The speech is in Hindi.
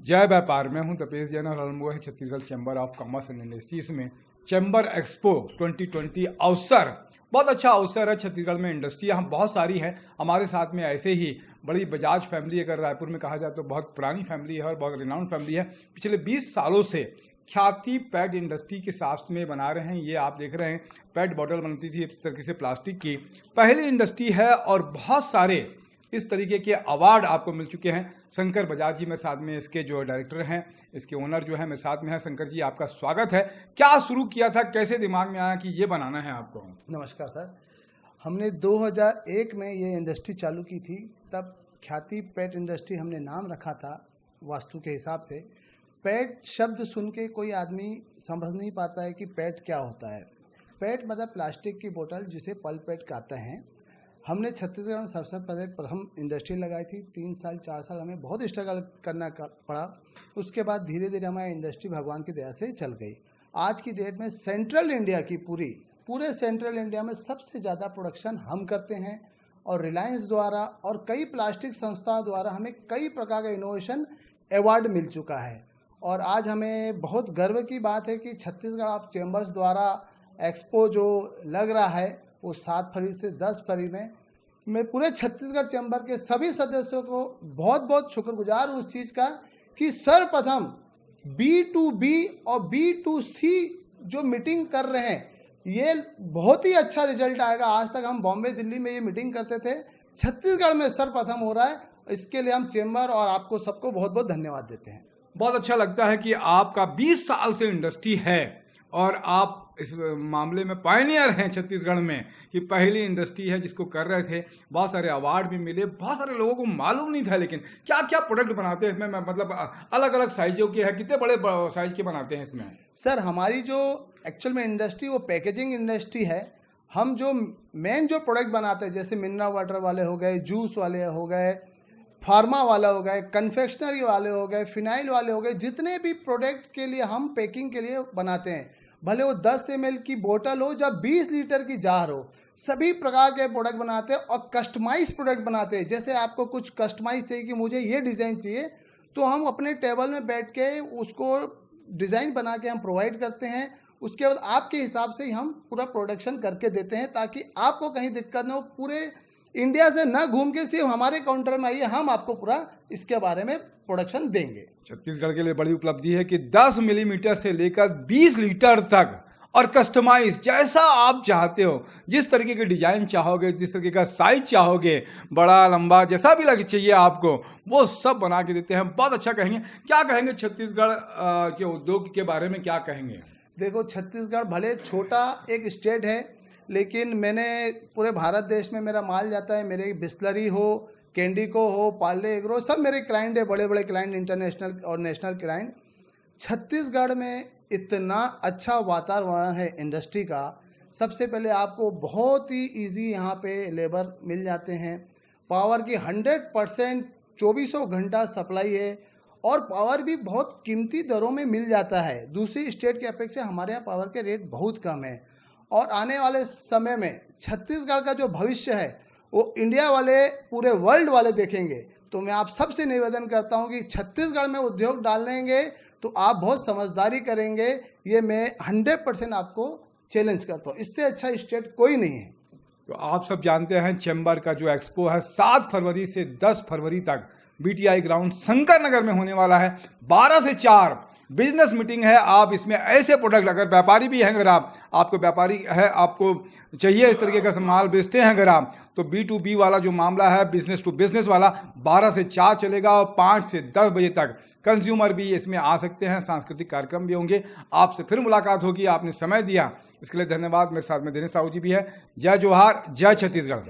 जय व्यापार। मैं हूं तपेश जैन और अलमुआ है Chhattisgarh chamber of commerce and industries में चैम्बर एक्सपो 2020 अवसर। बहुत अच्छा अवसर है। छत्तीसगढ़ में इंडस्ट्री यहाँ बहुत सारी है। हमारे साथ में ऐसे ही बड़ी बजाज फैमिली, अगर रायपुर में कहा जाए तो बहुत पुरानी फैमिली है और बहुत रिनाउंड फैमिली है। पिछले 20 सालों से ख्याति पैड इंडस्ट्री के साथ में बना रहे हैं। ये आप देख रहे हैं, पैड बॉटल बनती थी इस तरीके से प्लास्टिक की, पहली इंडस्ट्री है और बहुत सारे इस तरीके के अवार्ड आपको मिल चुके हैं। शंकर बजाज जी मेरे साथ में, इसके जो डायरेक्टर हैं, इसके ओनर जो है मेरे साथ में है। शंकर जी, आपका स्वागत है। क्या शुरू किया था, कैसे दिमाग में आया कि ये बनाना है आपको? नमस्कार सर। हमने 2001 में ये इंडस्ट्री चालू की थी। तब ख्याति पेट इंडस्ट्री हमने नाम रखा था वास्तु के हिसाब से। पेट शब्द सुन के कोई आदमी समझ नहीं पाता है कि पेट क्या होता है। पेट मतलब प्लास्टिक की बोतल, जिसे पल्प पेट कहते हैं। हमने छत्तीसगढ़ में सबसे पहले प्रथम इंडस्ट्री लगाई थी। 3 साल 4 साल हमें बहुत स्ट्रगल करना पड़ा। उसके बाद धीरे धीरे हमारी इंडस्ट्री भगवान की दया से चल गई। आज की डेट में सेंट्रल इंडिया की पूरे सेंट्रल इंडिया में सबसे ज़्यादा प्रोडक्शन हम करते हैं और रिलायंस द्वारा और कई प्लास्टिक संस्थाओं द्वारा हमें कई प्रकार का इनोवेशन अवार्ड मिल चुका है। और आज हमें बहुत गर्व की बात है कि छत्तीसगढ़ ऑफ चैम्बर्स द्वारा एक्सपो जो लग रहा है वो 7 फरवरी से 10 फरवरी में मैं पूरे छत्तीसगढ़ चैम्बर के सभी सदस्यों को बहुत बहुत शुक्रगुजार हूँ उस चीज़ का कि सर्वप्रथम B2B और B2C जो मीटिंग कर रहे हैं, ये बहुत ही अच्छा रिजल्ट आएगा। आज तक हम बॉम्बे दिल्ली में ये मीटिंग करते थे, छत्तीसगढ़ में सर्वप्रथम हो रहा है। इसके लिए हम चैम्बर और आपको सबको बहुत बहुत धन्यवाद देते हैं। बहुत अच्छा लगता है कि आपका 20 साल से इंडस्ट्री है और आप इस मामले में पायनियर हैं छत्तीसगढ़ में, कि पहली इंडस्ट्री है जिसको कर रहे थे। बहुत सारे अवार्ड भी मिले, बहुत सारे लोगों को मालूम नहीं था। लेकिन क्या क्या प्रोडक्ट बनाते हैं इसमें, मतलब अलग अलग साइजों के हैं, कितने बड़े साइज के बनाते हैं इसमें? सर, हमारी जो एक्चुअल में इंडस्ट्री वो पैकेजिंग इंडस्ट्री है। हम जो मेन जो प्रोडक्ट बनाते हैं, जैसे मिनरल वाटर वाले हो गए, जूस वाले हो गए, फार्मा वाला हो गए, कन्फेक्शनरी वाले हो गए, फिनाइल वाले हो गए, जितने भी प्रोडक्ट के लिए हम पैकिंग के लिए बनाते हैं, भले वो 10 ml की बोतल हो या 20 लीटर की जार हो, सभी प्रकार के प्रोडक्ट बनाते हैं और कस्टमाइज प्रोडक्ट बनाते हैं। जैसे आपको कुछ कस्टमाइज चाहिए कि मुझे ये डिज़ाइन चाहिए, तो हम अपने टेबल में बैठ के उसको डिज़ाइन बना के हम प्रोवाइड करते हैं। उसके बाद आपके हिसाब से ही हम पूरा प्रोडक्शन करके देते हैं, ताकि आपको कहीं दिक्कत न हो। पूरे इंडिया से न घूम के सिर्फ हमारे काउंटर में आइए, हम आपको पूरा इसके बारे में प्रोडक्शन देंगे। छत्तीसगढ़ के लिए बड़ी उपलब्धि है कि 10 मिलीमीटर से लेकर 20 लीटर तक और कस्टमाइज जैसा आप चाहते हो, जिस तरीके के डिजाइन चाहोगे, जिस तरीके का साइज चाहोगे, बड़ा लंबा जैसा भी लगे चाहिए आपको, वो सब बना के देते हैं। बहुत अच्छा कहेंगे। क्या कहेंगे छत्तीसगढ़ के उद्योग के बारे में, क्या कहेंगे? देखो, छत्तीसगढ़ भले छोटा एक स्टेट है, लेकिन मैंने पूरे भारत देश में मेरा माल जाता है। मेरे बिस्लरी हो, कैंडिको हो, पार्ले एग्रो, सब मेरे क्लाइंट है, बड़े बड़े क्लाइंट, इंटरनेशनल और नेशनल क्लाइंट। छत्तीसगढ़ में इतना अच्छा वातावरण है इंडस्ट्री का। सबसे पहले आपको बहुत ही इजी यहाँ पे लेबर मिल जाते हैं। पावर की 100% 24 घंटा सप्लाई है और पावर भी बहुत कीमती दरों में मिल जाता है। दूसरी स्टेट की अपेक्षा हमारे यहाँ पावर के रेट बहुत कम है। और आने वाले समय में छत्तीसगढ़ का जो भविष्य है वो इंडिया वाले, पूरे वर्ल्ड वाले देखेंगे। तो मैं आप सबसे निवेदन करता हूं कि छत्तीसगढ़ में उद्योग डालेंगे तो आप बहुत समझदारी करेंगे। ये मैं 100% आपको चैलेंज करता हूं। इससे अच्छा स्टेट कोई नहीं है। तो आप सब जानते हैं, चैम्बर का जो एक्सपो है 7 फरवरी से 10 फरवरी तक BTI ग्राउंड शंकर नगर में होने वाला है। 12 से 4 बिजनेस मीटिंग है। आप इसमें ऐसे प्रोडक्ट, अगर व्यापारी भी हैं, अगर आपको व्यापारी है, आपको चाहिए इस तरीके का माल बेचते हैं अगर आप, तो B2B वाला जो मामला है, बिजनेस टू बिजनेस वाला, 12 से 4 चलेगा और 5 से 10 बजे तक कंज्यूमर भी इसमें आ सकते हैं। सांस्कृतिक कार्यक्रम भी होंगे। आपसे फिर मुलाकात होगी। आपने समय दिया, इसके लिए धन्यवाद। मेरे साथ में दिनेश साहू जी भी है। जय जोहार, जय छत्तीसगढ़।